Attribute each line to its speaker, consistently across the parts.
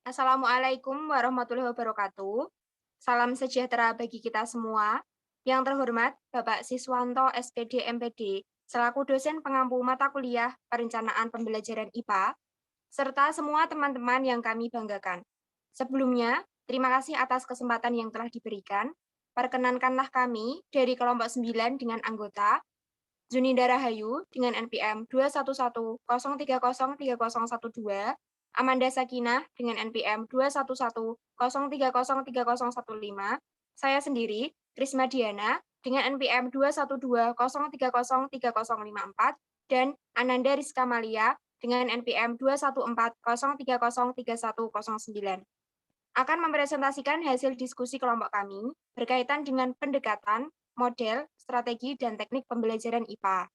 Speaker 1: Assalamualaikum warahmatullahi wabarakatuh. Salam sejahtera bagi kita semua. Yang terhormat Bapak Siswanto SPD MPD, selaku dosen pengampu mata kuliah Perencanaan Pembelajaran IPA, serta semua teman-teman yang kami banggakan. Sebelumnya, terima kasih atas kesempatan yang telah diberikan. Perkenankanlah kami dari kelompok 9 dengan anggota Zuninda Rahayu dengan NPM 21103030312, Amanda Sakinah dengan NPM 21103030015, saya sendiri, Krisma Diana, dengan NPM 21203030054, dan Ananda Rizka Malia dengan NPM 21403030109. Akan mempresentasikan hasil diskusi kelompok kami berkaitan dengan pendekatan, model, strategi, dan teknik pembelajaran IPA.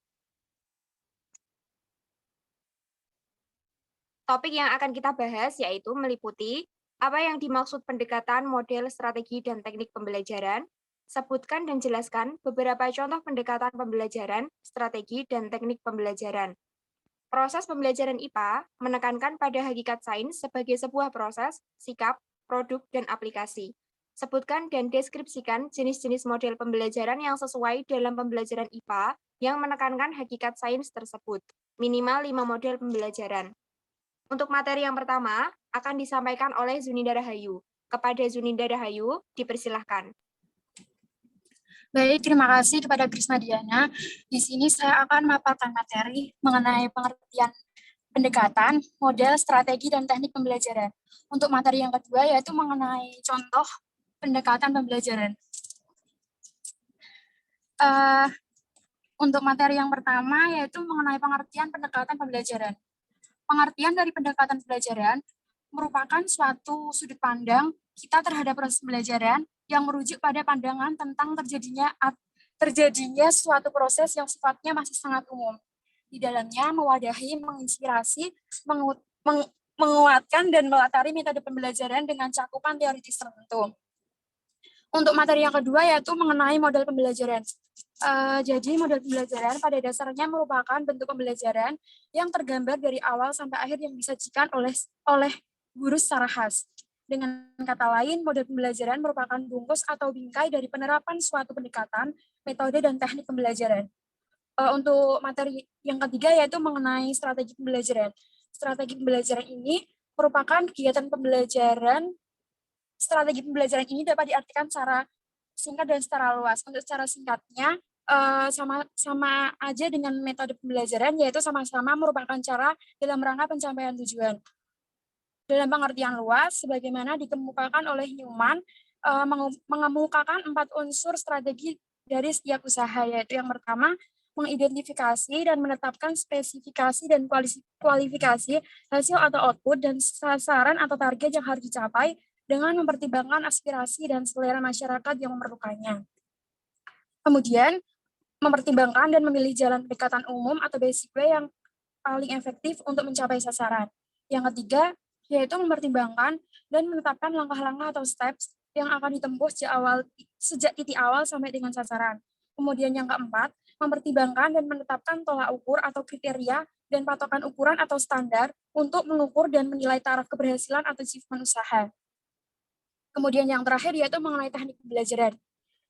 Speaker 1: Topik yang akan kita bahas yaitu meliputi apa yang dimaksud pendekatan, model, strategi, dan teknik pembelajaran, sebutkan dan jelaskan beberapa contoh pendekatan pembelajaran, strategi, dan teknik pembelajaran. Proses pembelajaran IPA menekankan pada hakikat sains sebagai sebuah proses, sikap, produk, dan aplikasi. Sebutkan dan deskripsikan jenis-jenis model pembelajaran yang sesuai dalam pembelajaran IPA yang menekankan hakikat sains tersebut. Minimal 5 model pembelajaran. Untuk materi yang pertama, akan disampaikan oleh Zuninda Rahayu. Kepada Zuninda Rahayu, dipersilahkan.
Speaker 2: Baik, terima kasih kepada Krisma Diana. Di sini saya akan memaparkan materi mengenai pengertian pendekatan, model, strategi, dan teknik pembelajaran. Untuk materi yang kedua yaitu mengenai contoh pendekatan pembelajaran. Untuk materi yang pertama yaitu mengenai pengertian pendekatan pembelajaran. Pengertian dari pendekatan pembelajaran merupakan suatu sudut pandang kita terhadap proses pembelajaran yang merujuk pada pandangan tentang terjadinya suatu proses yang sifatnya masih sangat umum. Di dalamnya mewadahi, menginspirasi, menguatkan, dan melatari metode pembelajaran dengan cakupan teoritis tertentu. Untuk materi yang kedua yaitu mengenai model pembelajaran. Jadi model pembelajaran pada dasarnya merupakan bentuk pembelajaran yang tergambar dari awal sampai akhir yang disajikan oleh guru secara khas. Dengan kata lain, model pembelajaran merupakan bungkus atau bingkai dari penerapan suatu pendekatan, metode, dan teknik pembelajaran. Untuk materi yang ketiga yaitu mengenai strategi pembelajaran. Strategi pembelajaran ini merupakan kegiatan pembelajaran. Strategi pembelajaran ini dapat diartikan secara singkat dan secara luas. Untuk secara singkatnya, sama aja dengan metode pembelajaran, yaitu sama-sama merupakan cara dalam rangka pencapaian tujuan. Dalam pengertian luas, sebagaimana dikemukakan oleh Newman, mengemukakan 4 unsur strategi dari setiap usaha, yaitu yang pertama, mengidentifikasi dan menetapkan spesifikasi dan kualifikasi hasil atau output dan sasaran atau target yang harus dicapai dengan mempertimbangkan aspirasi dan selera masyarakat yang memerlukannya. Kemudian, mempertimbangkan dan memilih jalan pendekatan umum atau basic way yang paling efektif untuk mencapai sasaran. Yang ketiga, yaitu mempertimbangkan dan menetapkan langkah-langkah atau steps yang akan ditempuh sejak titik awal sampai dengan sasaran. Kemudian yang keempat, mempertimbangkan dan menetapkan tolak ukur atau kriteria dan patokan ukuran atau standar untuk mengukur dan menilai taraf keberhasilan atau achievement usaha. Kemudian yang terakhir yaitu mengenai teknik pembelajaran.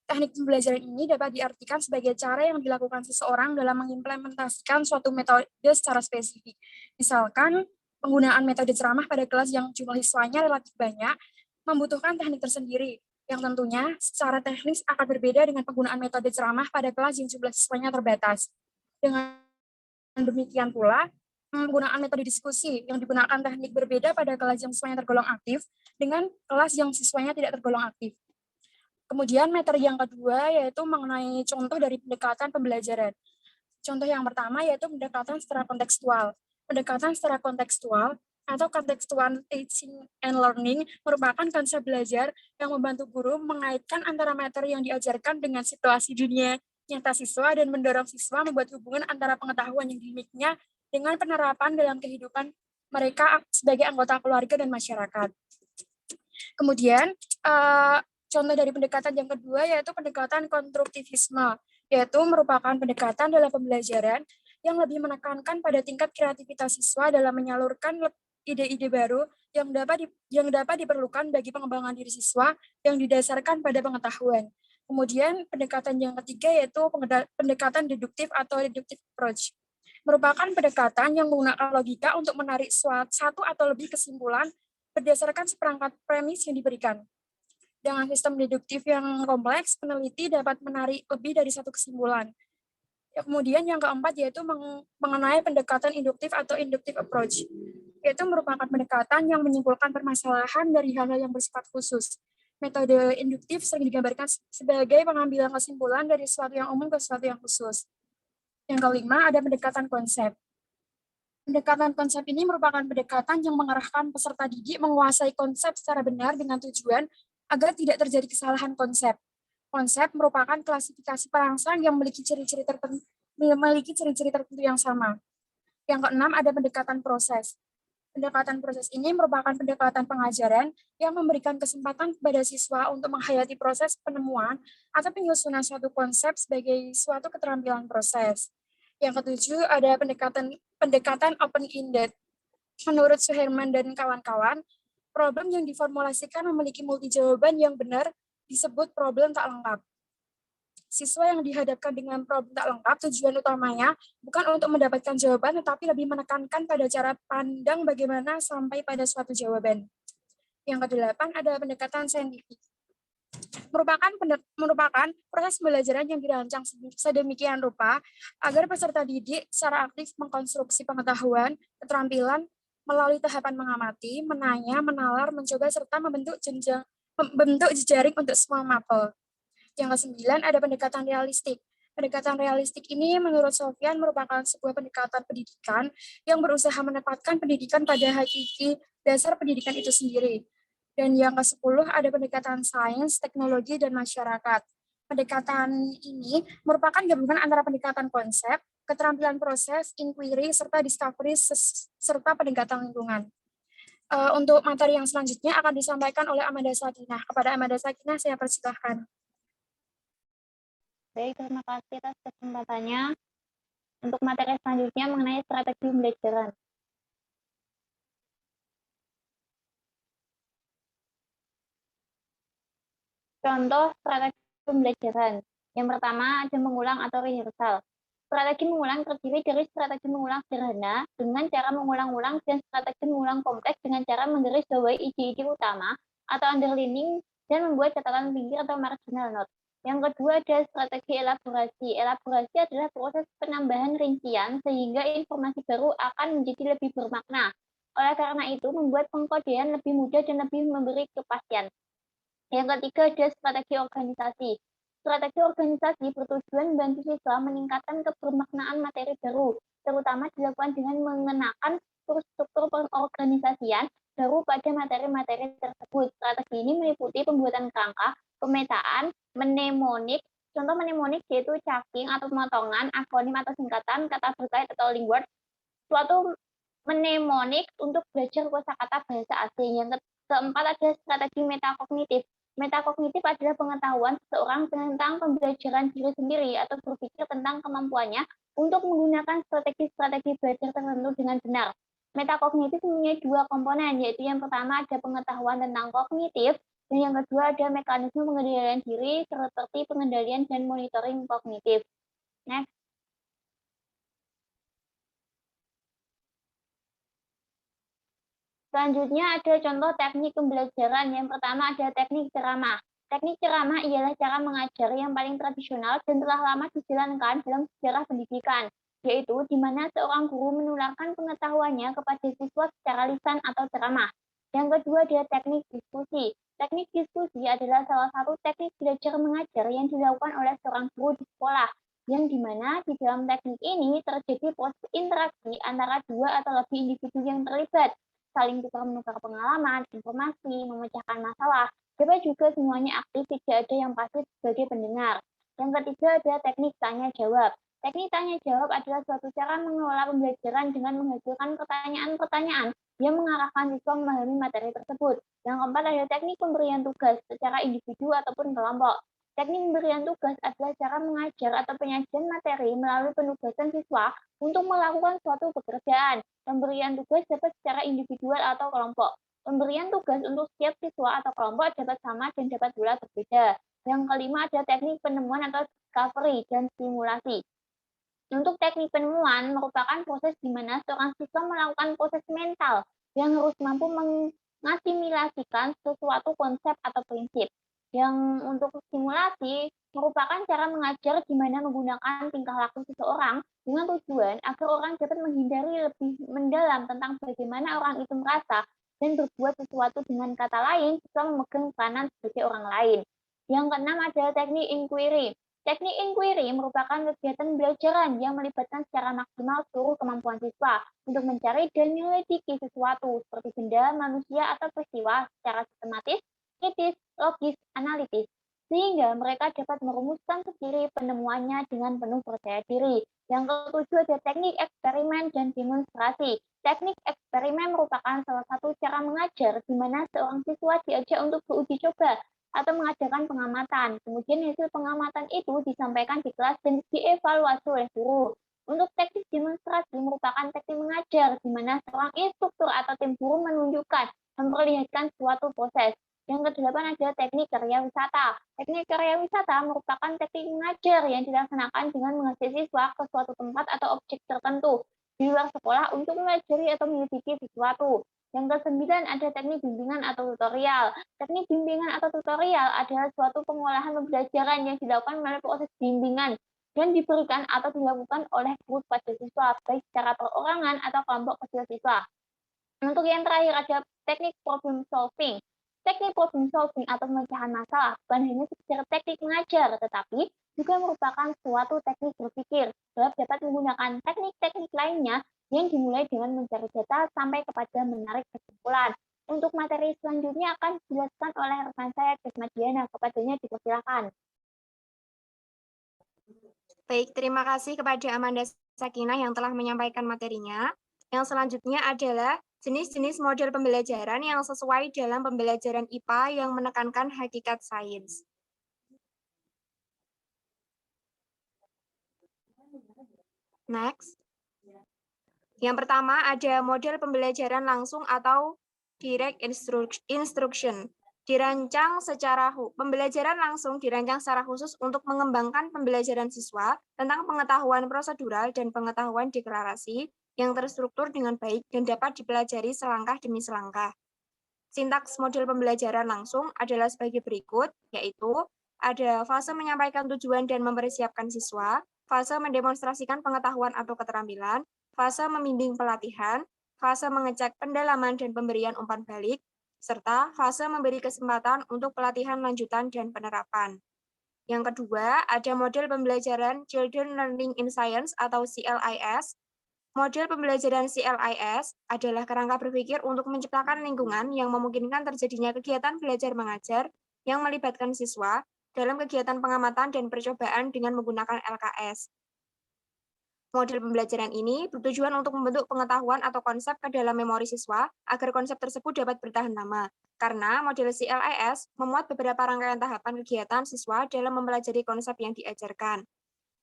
Speaker 2: Teknik pembelajaran ini dapat diartikan sebagai cara yang dilakukan seseorang dalam mengimplementasikan suatu metode secara spesifik. Misalkan, penggunaan metode ceramah pada kelas yang jumlah siswanya relatif banyak membutuhkan teknik tersendiri, yang tentunya secara teknis akan berbeda dengan penggunaan metode ceramah pada kelas yang jumlah siswanya terbatas. Dengan demikian pula, penggunaan metode diskusi yang digunakan teknik berbeda pada kelas yang siswanya tergolong aktif dengan kelas yang siswanya tidak tergolong aktif. Kemudian materi yang kedua yaitu mengenai contoh dari pendekatan pembelajaran. Contoh yang pertama yaitu pendekatan secara kontekstual. Pendekatan secara kontekstual atau contextual teaching and learning merupakan konsep belajar yang membantu guru mengaitkan antara materi yang diajarkan dengan situasi dunia nyata siswa dan mendorong siswa membuat hubungan antara pengetahuan yang dimilikinya dengan penerapan dalam kehidupan mereka sebagai anggota keluarga dan masyarakat. Kemudian, contoh dari pendekatan yang kedua yaitu pendekatan konstruktivisme, yaitu merupakan pendekatan dalam pembelajaran yang lebih menekankan pada tingkat kreativitas siswa dalam menyalurkan ide-ide baru yang dapat diperlukan bagi pengembangan diri siswa yang didasarkan pada pengetahuan. Kemudian pendekatan yang ketiga yaitu pendekatan deduktif atau deductive approach. Merupakan pendekatan yang menggunakan logika untuk menarik satu atau lebih kesimpulan berdasarkan seperangkat premis yang diberikan. Dengan sistem deduktif yang kompleks, peneliti dapat menarik lebih dari satu kesimpulan. Kemudian yang keempat yaitu mengenai pendekatan induktif atau inductive approach, yaitu merupakan pendekatan yang menyimpulkan permasalahan dari hal-hal yang bersifat khusus. Metode induktif sering digambarkan sebagai pengambilan kesimpulan dari sesuatu yang umum ke sesuatu yang khusus. Yang kelima, ada pendekatan konsep. Pendekatan konsep ini merupakan pendekatan yang mengarahkan peserta didik menguasai konsep secara benar dengan tujuan agar tidak terjadi kesalahan konsep. Konsep merupakan klasifikasi perangsang yang memiliki ciri-ciri tertentu yang sama. Yang keenam, ada pendekatan proses. Pendekatan proses ini merupakan pendekatan pengajaran yang memberikan kesempatan kepada siswa untuk menghayati proses penemuan atau penyusunan suatu konsep sebagai suatu keterampilan proses. Yang ketujuh, ada pendekatan open-ended. Menurut Suherman dan kawan-kawan, problem yang diformulasikan memiliki multi jawaban yang benar disebut problem tak lengkap. Siswa yang dihadapkan dengan problem tak lengkap, tujuan utamanya bukan untuk mendapatkan jawaban, tetapi lebih menekankan pada cara pandang bagaimana sampai pada suatu jawaban. Yang kedelapan, ada pendekatan saintifik. Merupakan proses pembelajaran yang dirancang sedemikian rupa agar peserta didik secara aktif mengkonstruksi pengetahuan, keterampilan melalui tahapan mengamati, menanya, menalar, mencoba, serta membentuk jejaring untuk semua mapel. Yang kesembilan, ada pendekatan realistik. Pendekatan realistik ini menurut Sofyan merupakan sebuah pendekatan pendidikan yang berusaha menempatkan pendidikan pada hakiki dasar pendidikan itu sendiri. Dan yang ke-10 ada pendekatan sains, teknologi, dan masyarakat. Pendekatan ini merupakan gabungan antara pendekatan konsep, keterampilan proses, inquiry, serta discovery, serta pendekatan lingkungan. Untuk materi yang selanjutnya akan disampaikan oleh Amanda Sakinah. Kepada Amanda Sakinah, saya persilahkan.
Speaker 3: Baik, terima kasih atas kesempatannya. Untuk materi selanjutnya mengenai strategi pembelajaran. Contoh strategi pembelajaran. Yang pertama ada mengulang atau rehearsal. Strategi mengulang terdiri dari strategi mengulang sederhana dengan cara mengulang-ulang dan strategi mengulang kompleks dengan cara menggarisbawahi ide-ide utama atau underlining dan membuat catatan pinggir atau marginal note. Yang kedua ada strategi elaborasi. Elaborasi adalah proses penambahan rincian sehingga informasi baru akan menjadi lebih bermakna. Oleh karena itu membuat pengkodean lebih mudah dan lebih memberi kepastian. Yang ketiga ada strategi organisasi. Strategi organisasi bertujuan membantu siswa meningkatkan kebermaknaan materi baru, terutama dilakukan dengan mengenakan struktur pengorganisasian baru pada materi-materi tersebut. Strategi ini meliputi pembuatan kerangka, pemetaan, mnemonik. Contoh mnemonik yaitu chunking atau pemotongan, akronim atau singkatan, kata berkait atau link word. Suatu mnemonik untuk belajar kosakata bahasa asing. Yang keempat ada strategi metakognitif. Metakognitif adalah pengetahuan seseorang tentang pembelajaran diri sendiri atau berpikir tentang kemampuannya untuk menggunakan strategi-strategi belajar tertentu dengan benar. Metakognitif mempunyai dua komponen, yaitu yang pertama ada pengetahuan tentang kognitif, dan yang kedua ada mekanisme pengendalian diri seperti pengendalian dan monitoring kognitif. Next. Selanjutnya ada contoh teknik pembelajaran. Yang pertama ada teknik ceramah. Teknik ceramah ialah cara mengajar yang paling tradisional dan telah lama dijalankan dalam sejarah pendidikan, yaitu di mana seorang guru menularkan pengetahuannya kepada siswa secara lisan atau ceramah. Yang kedua ada teknik diskusi. Teknik diskusi adalah salah satu teknik belajar mengajar yang dilakukan oleh seorang guru di sekolah, yang dimana di dalam teknik ini terjadi proses interaksi antara dua atau lebih individu yang terlibat, saling tukar-menukar pengalaman, informasi, memecahkan masalah. Dapat juga semuanya aktif, tidak ada yang pasif sebagai pendengar. Yang ketiga ada teknik tanya-jawab. Teknik tanya-jawab adalah suatu cara mengelola pembelajaran dengan menghasilkan pertanyaan-pertanyaan yang mengarahkan siswa memahami materi tersebut. Yang keempat ada teknik pemberian tugas secara individu ataupun kelompok. Teknik pemberian tugas adalah cara mengajar atau penyajian materi melalui penugasan siswa untuk melakukan suatu pekerjaan. Pemberian tugas dapat secara individual atau kelompok. Pemberian tugas untuk setiap siswa atau kelompok dapat sama dan dapat pula berbeda. Yang kelima ada teknik penemuan atau discovery dan simulasi. Untuk teknik penemuan merupakan proses di mana seorang siswa melakukan proses mental yang harus mampu mengasimilasikan sesuatu konsep atau prinsip. Yang untuk simulasi merupakan cara mengajar di mana menggunakan tingkah laku seseorang dengan tujuan agar orang dapat menghindari lebih mendalam tentang bagaimana orang itu merasa dan berbuat sesuatu. Dengan kata lain, siswa memegang peranan sebagai orang lain. Yang keenam adalah teknik inquiry. Teknik inquiry merupakan kegiatan pembelajaran yang melibatkan secara maksimal seluruh kemampuan siswa untuk mencari dan menyelidiki sesuatu seperti benda, manusia, atau peristiwa secara sistematis, kritis, logis, analitis, sehingga mereka dapat merumuskan sendiri penemuannya dengan penuh percaya diri. Yang ketujuh ada teknik eksperimen dan demonstrasi. Teknik eksperimen merupakan salah satu cara mengajar di mana seorang siswa diajak untuk beruji coba atau mengadakan pengamatan. Kemudian hasil pengamatan itu disampaikan di kelas dan dievaluasi oleh guru. Untuk teknik demonstrasi merupakan teknik mengajar di mana seorang instruktur atau tim guru menunjukkan, memperlihatkan suatu proses. Yang kedelapan ada teknik karya wisata. Teknik karya wisata merupakan teknik mengajar yang dilaksanakan dengan mengajak siswa ke suatu tempat atau objek tertentu di luar sekolah untuk mempelajari atau menyelidiki sesuatu. Yang kesembilan ada teknik bimbingan atau tutorial. Teknik bimbingan atau tutorial adalah suatu pengolahan pembelajaran yang dilakukan melalui proses bimbingan dan diberikan atau dilakukan oleh guru pada siswa, baik secara perorangan atau kelompok kecil siswa. Untuk yang terakhir ada teknik problem solving. Teknik problem solving atau pemecahan masalah bukan hanya sekedar teknik mengajar, tetapi juga merupakan suatu teknik berpikir. Sebab dapat menggunakan teknik-teknik lainnya yang dimulai dengan mencari data sampai kepada menarik kesimpulan. Untuk materi selanjutnya akan dijelaskan oleh rekan saya, Desmadiana. Kepadanya dipersilakan.
Speaker 1: Baik, terima kasih kepada Amanda Sakinah yang telah menyampaikan materinya. Yang selanjutnya adalah jenis-jenis model pembelajaran yang sesuai dalam pembelajaran IPA yang menekankan hakikat sains. Next. Yang pertama ada model pembelajaran langsung atau direct instruction. Pembelajaran langsung dirancang secara khusus untuk mengembangkan pembelajaran siswa tentang pengetahuan prosedural dan pengetahuan deklarasi yang terstruktur dengan baik dan dapat dipelajari selangkah demi selangkah. Sintaks model pembelajaran langsung adalah sebagai berikut, yaitu ada fase menyampaikan tujuan dan mempersiapkan siswa, fase mendemonstrasikan pengetahuan atau keterampilan, fase membimbing pelatihan, fase mengecek pendalaman dan pemberian umpan balik, serta fase memberi kesempatan untuk pelatihan lanjutan dan penerapan. Yang kedua, ada model pembelajaran Children Learning in Science atau CLIS. Model pembelajaran CLIS adalah kerangka berpikir untuk menciptakan lingkungan yang memungkinkan terjadinya kegiatan belajar mengajar yang melibatkan siswa dalam kegiatan pengamatan dan percobaan dengan menggunakan LKS. Model pembelajaran ini bertujuan untuk membentuk pengetahuan atau konsep ke dalam memori siswa agar konsep tersebut dapat bertahan lama. Karena model CLIS memuat beberapa rangkaian tahapan kegiatan siswa dalam mempelajari konsep yang diajarkan.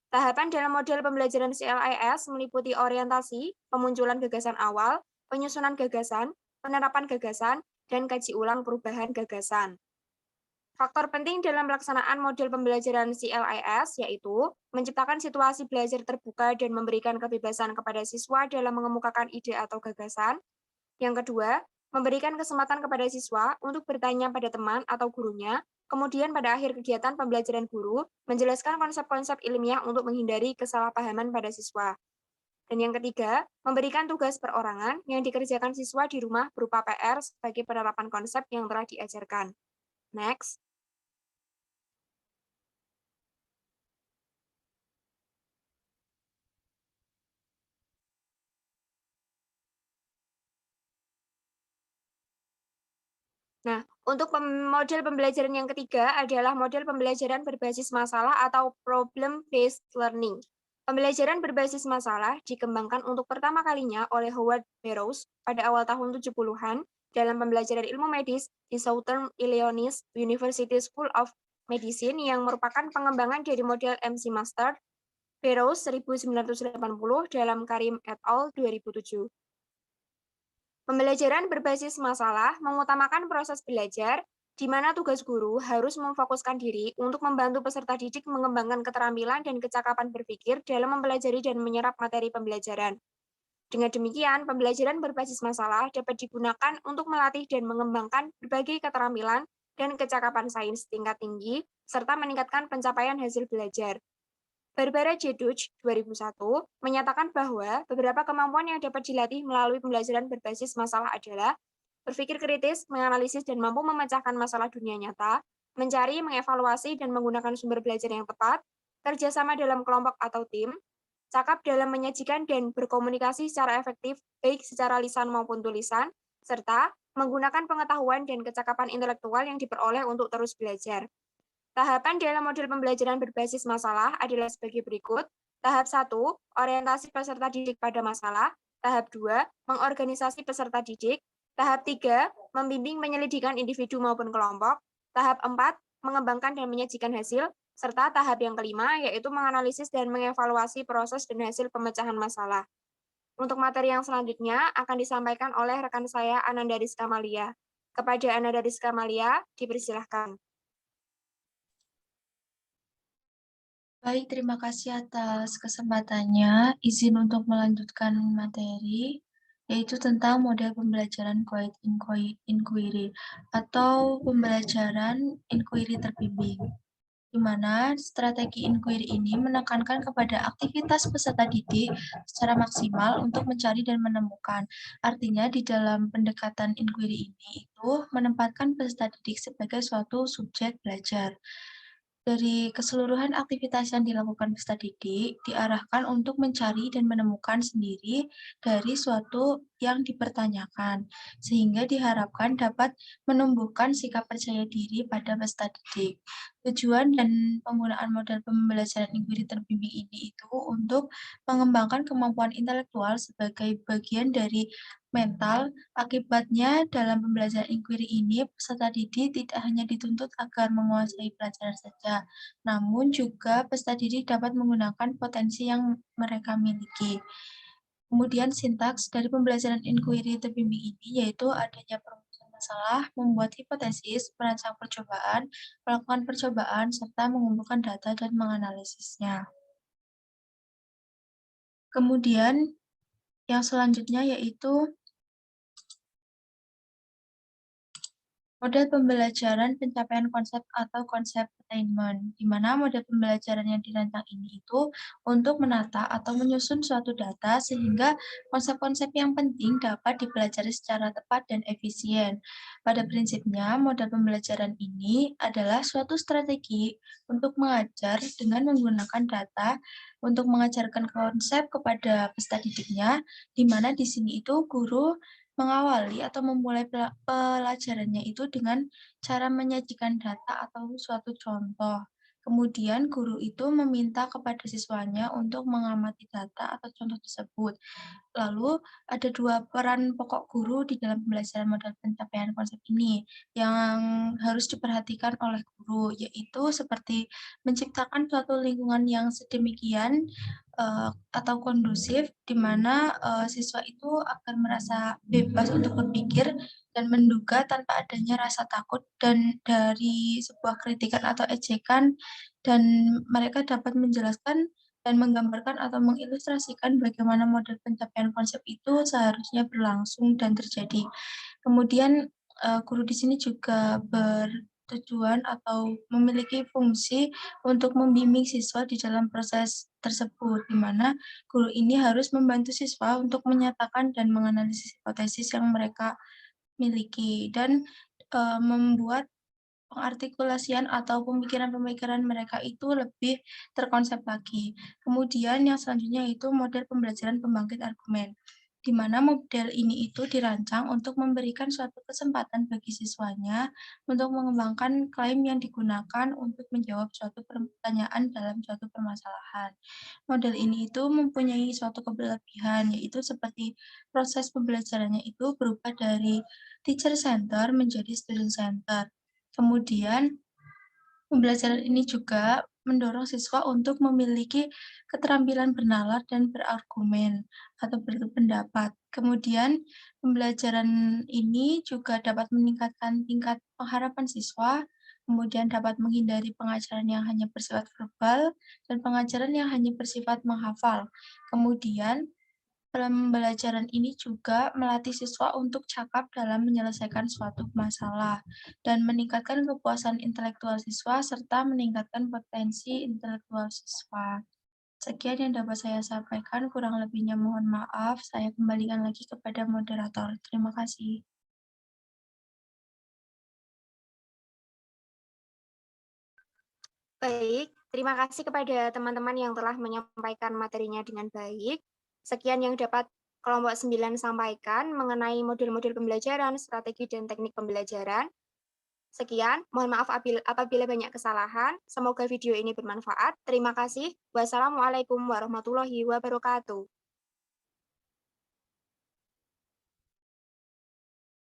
Speaker 1: Tahapan dalam model pembelajaran CLIS meliputi orientasi, pemunculan gagasan awal, penyusunan gagasan, penerapan gagasan, dan kaji ulang perubahan gagasan. Faktor penting dalam pelaksanaan model pembelajaran CLIS yaitu menciptakan situasi belajar terbuka dan memberikan kebebasan kepada siswa dalam mengemukakan ide atau gagasan. Yang kedua, memberikan kesempatan kepada siswa untuk bertanya pada teman atau gurunya, kemudian pada akhir kegiatan pembelajaran guru, menjelaskan konsep-konsep ilmiah untuk menghindari kesalahpahaman pada siswa. Dan yang ketiga, memberikan tugas perorangan yang dikerjakan siswa di rumah berupa PR sebagai penerapan konsep yang telah diajarkan. Next. Nah, untuk model pembelajaran yang ketiga adalah model pembelajaran berbasis masalah atau problem-based learning. Pembelajaran berbasis masalah dikembangkan untuk pertama kalinya oleh Howard Barrows pada awal tahun 70-an dalam pembelajaran ilmu medis di Southern Illinois University School of Medicine yang merupakan pengembangan dari model MC Master, Barrows 1980 dalam Karim et al. 2007. Pembelajaran berbasis masalah mengutamakan proses belajar, di mana tugas guru harus memfokuskan diri untuk membantu peserta didik mengembangkan keterampilan dan kecakapan berpikir dalam mempelajari dan menyerap materi pembelajaran. Dengan demikian, pembelajaran berbasis masalah dapat digunakan untuk melatih dan mengembangkan berbagai keterampilan dan kecakapan sains tingkat tinggi, serta meningkatkan pencapaian hasil belajar. Barbara J. Dutch, 2001, menyatakan bahwa beberapa kemampuan yang dapat dilatih melalui pembelajaran berbasis masalah adalah berpikir kritis, menganalisis dan mampu memecahkan masalah dunia nyata, mencari, mengevaluasi, dan menggunakan sumber belajar yang tepat, kerjasama dalam kelompok atau tim, cakap dalam menyajikan dan berkomunikasi secara efektif, baik secara lisan maupun tulisan, serta menggunakan pengetahuan dan kecakapan intelektual yang diperoleh untuk terus belajar. Tahapan dalam model pembelajaran berbasis masalah adalah sebagai berikut. Tahap 1, orientasi peserta didik pada masalah. Tahap 2, mengorganisasi peserta didik. Tahap 3, membimbing penyelidikan individu maupun kelompok. Tahap 4, mengembangkan dan menyajikan hasil. Serta tahap yang kelima, yaitu menganalisis dan mengevaluasi proses dan hasil pemecahan masalah. Untuk materi yang selanjutnya akan disampaikan oleh rekan saya Ananda Rizka Malia. Kepada Ananda Rizka Malia, dipersilahkan.
Speaker 4: Baik, terima kasih atas kesempatannya. Izin untuk melanjutkan materi, yaitu tentang model pembelajaran Quiet Inquiry atau pembelajaran inquiry terbimbing, di mana strategi inquiry ini menekankan kepada aktivitas peserta didik secara maksimal untuk mencari dan menemukan. Artinya, di dalam pendekatan inquiry ini itu menempatkan peserta didik sebagai suatu subjek belajar. Dari keseluruhan aktivitas yang dilakukan peserta didik, diarahkan untuk mencari dan menemukan sendiri dari suatu yang dipertanyakan, sehingga diharapkan dapat menumbuhkan sikap percaya diri pada peserta didik. Tujuan dan penggunaan model pembelajaran inquiry terbimbing ini itu untuk mengembangkan kemampuan intelektual sebagai bagian dari mental. Akibatnya, dalam pembelajaran inquiry ini, peserta didik tidak hanya dituntut agar menguasai pelajaran saja, namun juga peserta didik dapat menggunakan potensi yang mereka miliki. Kemudian sintaks dari pembelajaran inquiry terbimbing ini yaitu adanya perumusan masalah, membuat hipotesis, merancang percobaan, melakukan percobaan, serta mengumpulkan data dan menganalisisnya. Kemudian yang selanjutnya yaitu model pembelajaran pencapaian konsep atau konsep attainment, di mana model pembelajaran yang dirancang ini itu untuk menata atau menyusun suatu data sehingga konsep-konsep yang penting dapat dipelajari secara tepat dan efisien. Pada prinsipnya, model pembelajaran ini adalah suatu strategi untuk mengajar dengan menggunakan data untuk mengajarkan konsep kepada peserta didiknya, di mana di sini itu guru mengawali atau memulai pelajarannya itu dengan cara menyajikan data atau suatu contoh. Kemudian guru itu meminta kepada siswanya untuk mengamati data atau contoh tersebut. Lalu ada dua peran pokok guru di dalam pembelajaran model pencapaian konsep ini yang harus diperhatikan oleh guru, yaitu seperti menciptakan suatu lingkungan yang sedemikian atau kondusif di mana siswa itu akan merasa bebas untuk berpikir dan menduga tanpa adanya rasa takut dan dari sebuah kritikan atau ejekan, dan mereka dapat menjelaskan dan menggambarkan atau mengilustrasikan bagaimana model pencapaian konsep itu seharusnya berlangsung dan terjadi. Kemudian guru di sini juga bertujuan atau memiliki fungsi untuk membimbing siswa di dalam proses tersebut, di mana guru ini harus membantu siswa untuk menyatakan dan menganalisis hipotesis yang mereka miliki dan membuat pengartikulasian atau pemikiran-pemikiran mereka itu lebih terkonsep lagi. Kemudian yang selanjutnya itu model pembelajaran pembangkit argumen, di mana model ini itu dirancang untuk memberikan suatu kesempatan bagi siswanya untuk mengembangkan klaim yang digunakan untuk menjawab suatu pertanyaan dalam suatu permasalahan. Model ini itu mempunyai suatu kelebihan, yaitu seperti proses pembelajarannya itu berubah dari teacher center menjadi student center. Kemudian Pembelajaran ini juga mendorong siswa untuk memiliki keterampilan bernalar dan berargumen atau berpendapat. Kemudian, pembelajaran ini juga dapat meningkatkan tingkat pengharapan siswa, kemudian dapat menghindari pengajaran yang hanya bersifat verbal dan pengajaran yang hanya bersifat menghafal. Kemudian, pembelajaran ini juga melatih siswa untuk cakap dalam menyelesaikan suatu masalah dan meningkatkan kepuasan intelektual siswa serta meningkatkan potensi intelektual siswa. Sekian yang dapat saya sampaikan, kurang lebihnya mohon maaf. Saya kembalikan lagi kepada moderator. Terima kasih.
Speaker 1: Baik, terima kasih kepada teman-teman yang telah menyampaikan materinya dengan baik. Sekian yang dapat kelompok 9 sampaikan mengenai modul-modul pembelajaran, strategi, dan teknik pembelajaran. Sekian, mohon maaf apabila banyak kesalahan. Semoga video ini bermanfaat. Terima kasih. Wassalamualaikum warahmatullahi wabarakatuh.